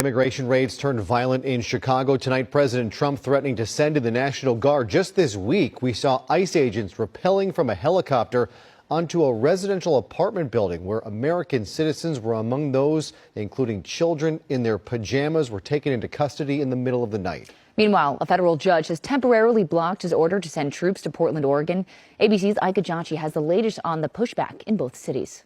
Immigration raids turned violent in Chicago tonight. President Trump threatening to send in the National Guard. Just this week, we saw ICE agents rappelling from a helicopter onto a residential apartment building where American citizens were among those, including children in their pajamas, were taken into custody in the middle of the night. Meanwhile, a federal judge has temporarily blocked his order to send troops to Portland, Oregon. ABC's Ika Jachi has the latest on the pushback in both cities.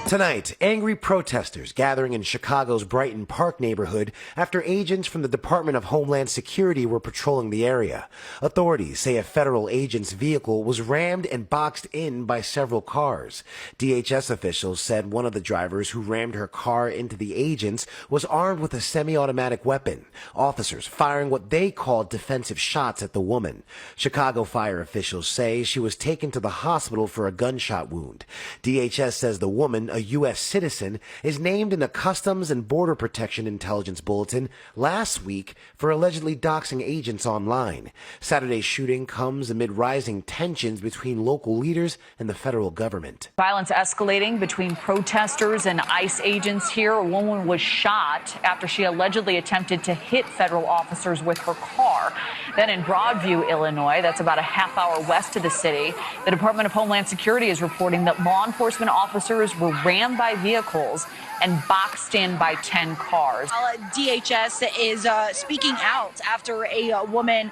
Tonight, angry protesters gathering in Chicago's Brighton Park neighborhood after agents from the Department of Homeland Security were patrolling the area. Authorities say a federal agent's vehicle was rammed and boxed in by several cars. DHS officials said one of the drivers who rammed her car into the agents was armed with a semi-automatic weapon. Officers firing what they called defensive shots at the woman. Chicago fire officials say she was taken to the hospital for a gunshot wound. DHS says the woman, a U.S. citizen, is named in a Customs and Border Protection Intelligence Bulletin last week for allegedly doxing agents online. Saturday's shooting comes amid rising tensions between local leaders and the federal government. Violence escalating between protesters and ICE agents here. A woman was shot after she allegedly attempted to hit federal officers with her car. Then in Broadview, Illinois, that's about a half hour west of the city, the Department of Homeland Security is reporting that law enforcement officers were rammed by vehicles and boxed in by 10 cars. DHS is speaking out after a woman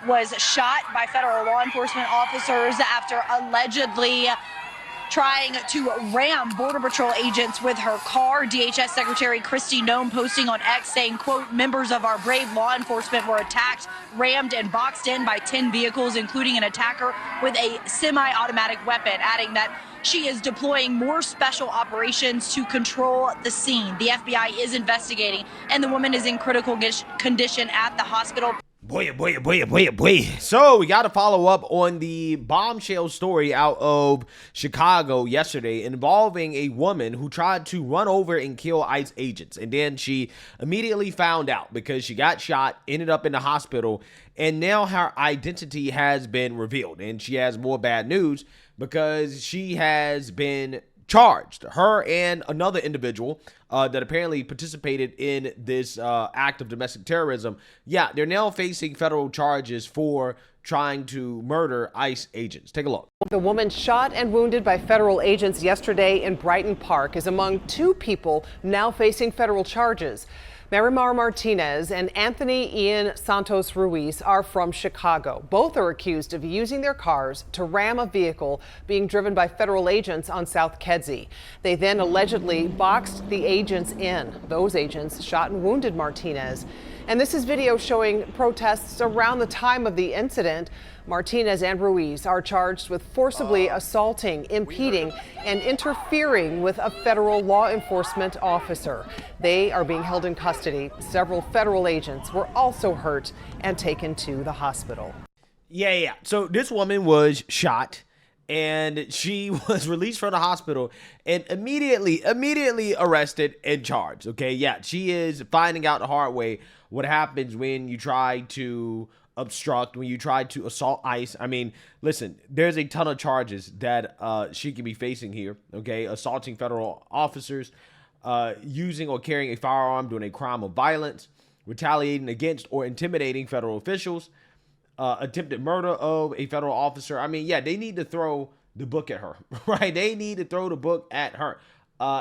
was shot by federal law enforcement officers after allegedly trying to ram Border Patrol agents with her car. DHS Secretary Kristi Noem posting on X saying, quote, members of our brave law enforcement were attacked, rammed, and boxed in by 10 vehicles, including an attacker with a semi-automatic weapon, adding that she is deploying more special operations to control the scene. The FBI is investigating, and the woman is in critical condition at the hospital. Boy. So we got to follow up on the bombshell story out of Chicago yesterday involving a woman who tried to run over and kill ICE agents. And then she immediately found out because she got shot, ended up in the hospital, and now her identity has been revealed. And she has more bad news because she has been charged, her and another individual that apparently participated in this act of domestic terrorism. Yeah, they're now facing federal charges for trying to murder ICE agents. Take a look. The woman shot and wounded by federal agents yesterday in Brighton Park is among two people now facing federal charges. Marimar Martinez and Anthony Ian Santos Ruiz are from Chicago. Both are accused of using their cars to ram a vehicle being driven by federal agents on South Kedzie. They then allegedly boxed the agents in. Those agents shot and wounded Martinez. And this is video showing protests around the time of the incident. Martinez and Ruiz are charged with forcibly assaulting, impeding, and interfering with a federal law enforcement officer. They are being held in custody. Several federal agents were also hurt and taken to the hospital. Yeah. So this woman was shot and she was released from the hospital and immediately arrested and charged. Okay, yeah, she is finding out the hard way what happens when you try to obstruct, when you try to assault ICE. I mean, listen, there's a ton of charges that she can be facing here. Okay, assaulting federal officers, using or carrying a firearm, doing a crime of violence, retaliating against or intimidating federal officials, attempted murder of a federal officer. I mean, yeah, they need to throw the book at her, right? They need to throw the book at her.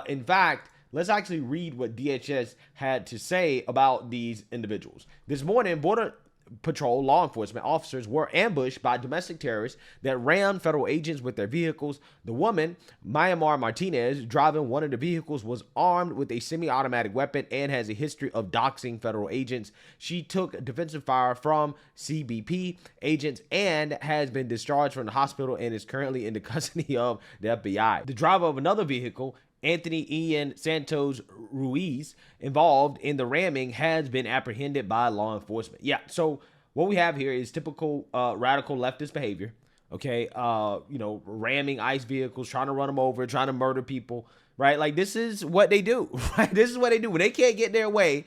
In fact, let's actually read what DHS had to say about these individuals. This morning, Border Patrol law enforcement officers were ambushed by domestic terrorists that rammed federal agents with their vehicles. The woman, Marimar Martinez, driving one of the vehicles, was armed with a semi-automatic weapon and has a history of doxing federal agents. She took defensive fire from CBP agents and has been discharged from the hospital and is currently in the custody of the FBI. The driver of another vehicle, Anthony Ian Santos Ruiz, involved in the ramming, has been apprehended by law enforcement. Yeah, so what we have here is typical radical leftist behavior. Okay, ramming ICE vehicles, trying to run them over, trying to murder people, right? Like, this is what they do, right? This is what they do. When they can't get their way,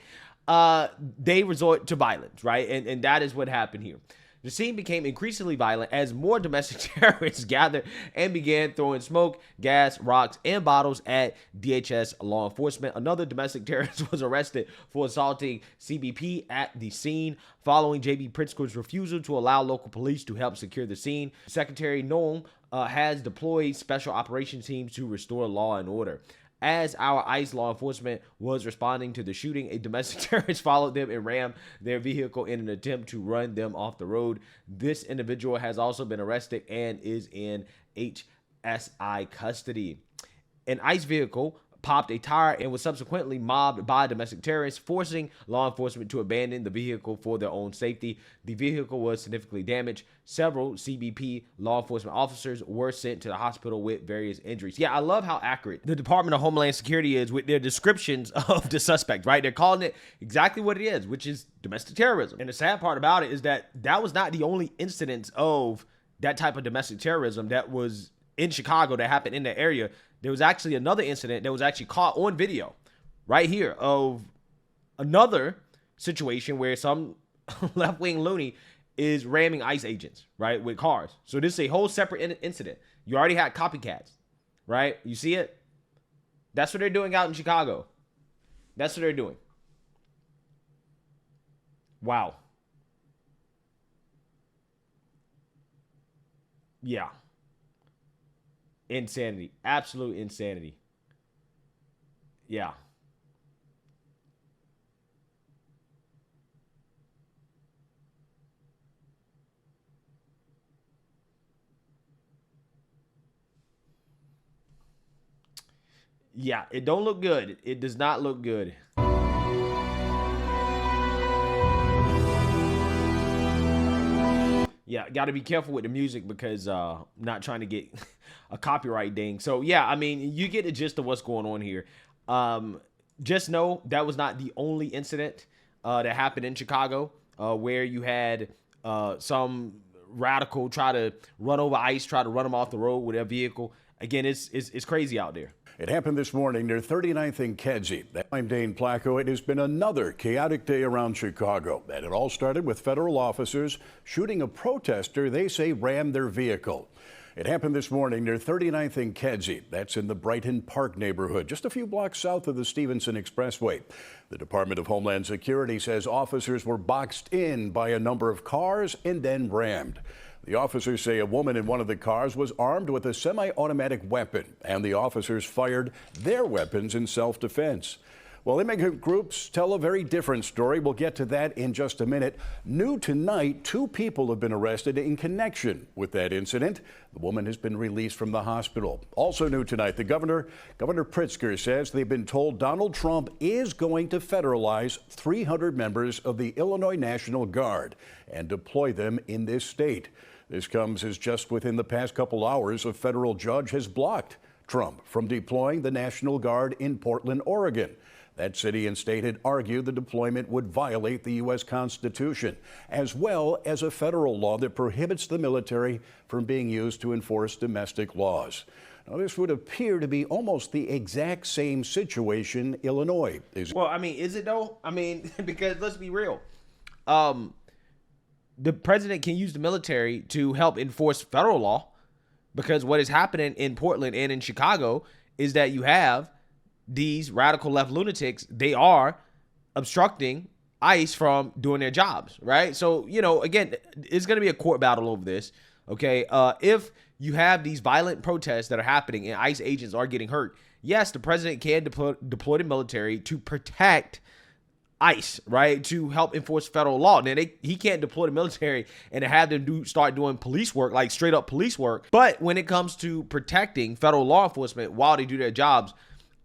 they resort to violence, right? And that is what happened here. The scene became increasingly violent as more domestic terrorists gathered and began throwing smoke, gas, rocks, and bottles at DHS law enforcement. Another domestic terrorist was arrested for assaulting CBP at the scene following J.B. Pritzker's refusal to allow local police to help secure the scene. Secretary Noem has deployed special operations teams to restore law and order. As our ICE law enforcement was responding to the shooting, a domestic terrorist followed them and rammed their vehicle in an attempt to run them off the road. This individual has also been arrested and is in HSI custody. An ICE vehicle popped a tire and was subsequently mobbed by domestic terrorists, forcing law enforcement to abandon the vehicle for their own safety. The vehicle was significantly damaged. Several CBP law enforcement officers were sent to the hospital with various injuries. Yeah, I love how accurate the Department of Homeland Security is with their descriptions of the suspect, right? They're calling it exactly what it is, which is domestic terrorism. And the sad part about it is that that was not the only incidence of that type of domestic terrorism that was in Chicago that happened in the area. There was actually another incident that was actually caught on video right here of another situation where some left-wing loony is ramming ICE agents, right, with cars. So this is a whole separate incident. You already had copycats, right? You see it? That's what they're doing out in Chicago. That's what they're doing. Wow. Yeah. Insanity. Absolute insanity. Yeah. Yeah, it don't look good. It does not look good. Yeah, got to be careful with the music because not trying to get a copyright ding. So, yeah, I mean, you get the gist of what's going on here. Just know that was not the only incident that happened in Chicago where you had some radical try to run over ICE, try to run them off the road with their vehicle. Again, it's crazy out there. It happened this morning near 39th and Kedzie. I'm Dane Placco. It has been another chaotic day around Chicago. And it all started with federal officers shooting a protester they say rammed their vehicle. It happened this morning near 39th and Kedzie. That's in the Brighton Park neighborhood, just a few blocks south of the Stevenson Expressway. The Department of Homeland Security says officers were boxed in by a number of cars and then rammed. The officers say a woman in one of the cars was armed with a semi-automatic weapon, and the officers fired their weapons in self-defense. Well, immigrant groups tell a very different story. We'll get to that in just a minute. New tonight, 2 people have been arrested in connection with that incident. The woman has been released from the hospital. Also new tonight, Governor Pritzker says they've been told Donald Trump is going to federalize 300 members of the Illinois National Guard and deploy them in this state. This comes as just within the past couple hours, a federal judge has blocked Trump from deploying the National Guard in Portland, Oregon. That city and state had argued the deployment would violate the U.S. Constitution, as well as a federal law that prohibits the military from being used to enforce domestic laws. Now, this would appear to be almost the exact same situation Illinois is. Well, I mean, is it though? I mean, because let's be real. The president can use the military to help enforce federal law, because what is happening in Portland and in Chicago is that you have these radical left lunatics. They are obstructing ICE from doing their jobs, right? So, you know, again, it's going to be a court battle over this, okay? If you have these violent protests that are happening and ICE agents are getting hurt, yes, the president can deploy the military to protect ICE, right, to help enforce federal law. Now, he can't deploy the military and have them start doing police work, like straight up police work. But when it comes to protecting federal law enforcement while they do their jobs,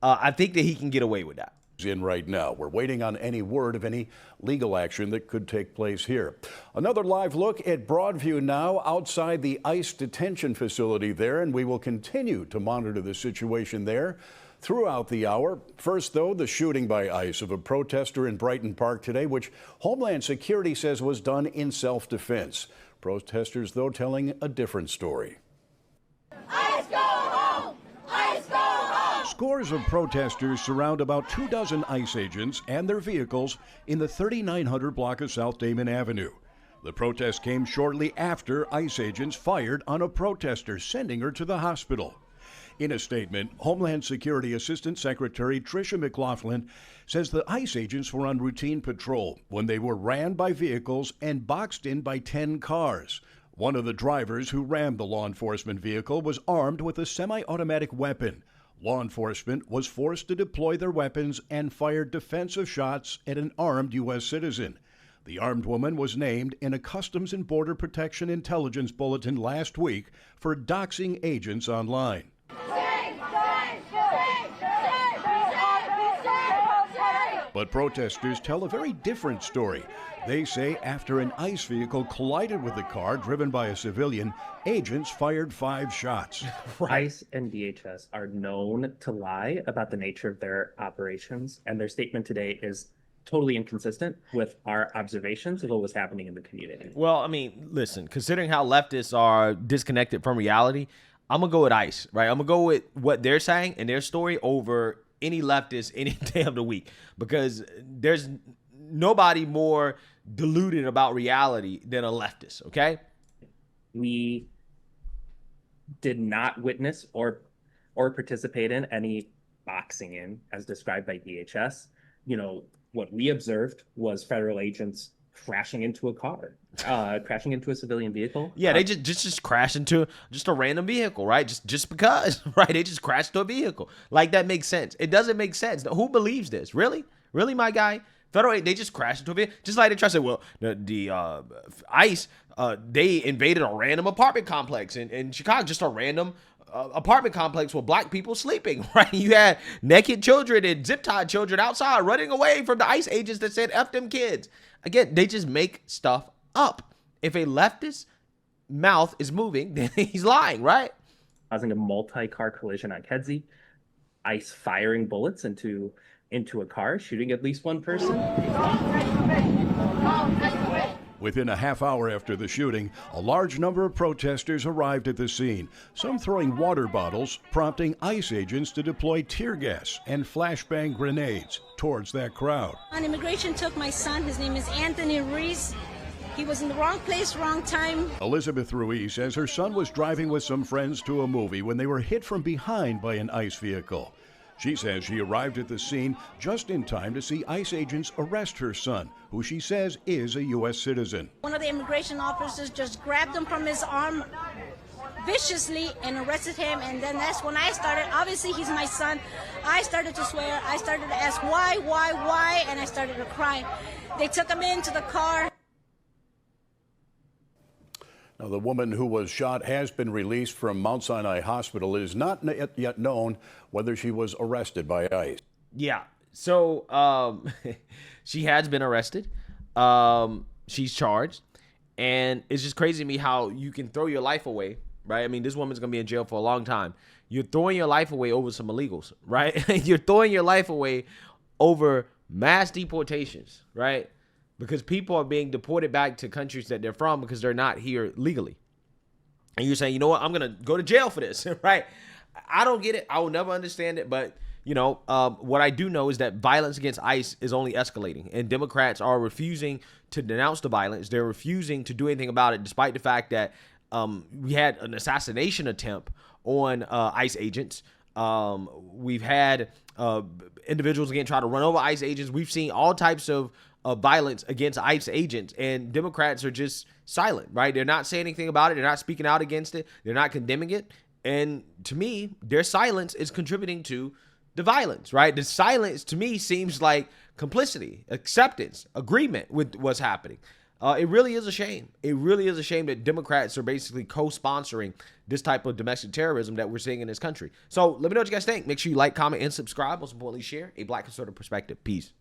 I think that he can get away with that. In right now. We're waiting on any word of any legal action that could take place here. Another live look at Broadview now, outside the ICE detention facility there, and we will continue to monitor the situation there throughout the hour. First, though, the shooting by ICE of a protester in Brighton Park today, which Homeland Security says was done in self-defense. Protesters, though, telling a different story. ICE go home! ICE go home! Scores of protesters surround about 24 ICE agents and their vehicles in the 3900 block of South Damon Avenue. The protest came shortly after ICE agents fired on a protester, sending her to the hospital. In a statement, Homeland Security Assistant Secretary Tricia McLaughlin says the ICE agents were on routine patrol when they were ran by vehicles and boxed in by 10 cars. One of the drivers who rammed the law enforcement vehicle was armed with a semi-automatic weapon. Law enforcement was forced to deploy their weapons and fired defensive shots at an armed U.S. citizen. The armed woman was named in a Customs and Border Protection intelligence bulletin last week for doxing agents online. But protesters tell a very different story. They say after an ICE vehicle collided with the car driven by a civilian, agents fired 5 shots. ICE and DHS are known to lie about the nature of their operations, and their statement today is totally inconsistent with our observations of what was happening in the community. Well, I mean, listen, considering how leftists are disconnected from reality, I'm going to go with ICE, right? I'm going to go with what they're saying and their story over any leftist any day of the week, because there's nobody more deluded about reality than a leftist, okay? We did not witness or participate in any boxing in as described by DHS. You know, what we observed was federal agents crashing into a car, crashing into a civilian vehicle. Yeah, they just crashed into just a random vehicle, right? Just because, right? They just crashed into a vehicle. Like, that makes sense. It doesn't make sense. Who believes this? Really? Really, my guy? Federal, they just crashed into a vehicle. Just like they try to say, well, the ICE, they invaded a random apartment complex in Chicago, just a random apartment complex with black people sleeping, right? You had naked children and zip-tied children outside running away from the ICE agents that said, F them kids. Again, they just make stuff up. If a leftist mouth is moving, then he's lying, right? Causing a multi-car collision on Kedzie, ICE firing bullets into a car, shooting at least one person. Within a half hour after the shooting, a large number of protesters arrived at the scene, some throwing water bottles, prompting ICE agents to deploy tear gas and flashbang grenades towards that crowd. Immigration took my son. His name is Anthony Ruiz. He was in the wrong place, wrong time. Elizabeth Ruiz says her son was driving with some friends to a movie when they were hit from behind by an ICE vehicle. She says she arrived at the scene just in time to see ICE agents arrest her son, who she says is a U.S. citizen. One of the immigration officers just grabbed him from his arm viciously and arrested him, and then that's when I started. Obviously, he's my son. I started to swear. I started to ask why, and I started to cry. They took him into the car. Now, the woman who was shot has been released from Mount Sinai Hospital. It is not yet known whether she was arrested by ICE. Yeah. So she has been arrested. She's charged. And it's just crazy to me how you can throw your life away, right? I mean, this woman's going to be in jail for a long time. You're throwing your life away over some illegals, right? You're throwing your life away over mass deportations, right? Because people are being deported back to countries that they're from because they're not here legally. And you're saying, you know what, I'm going to go to jail for this, right? I don't get it. I will never understand it. But, you know, what I do know is that violence against ICE is only escalating. And Democrats are refusing to denounce the violence. They're refusing to do anything about it, despite the fact that we had an assassination attempt on ICE agents. We've had individuals, again, try to run over ICE agents. We've seen all types of violence against ICE agents, and Democrats are just silent, right? They're not saying anything about it. They're not speaking out against it. They're not condemning it. And to me, their silence is contributing to the violence, right? The silence to me seems like complicity, acceptance, agreement with what's happening. It really is a shame. It really is a shame that Democrats are basically co-sponsoring this type of domestic terrorism that we're seeing in this country. So let me know what you guys think. Make sure you like, comment, and subscribe. Most importantly, share a Black conservative perspective. Peace.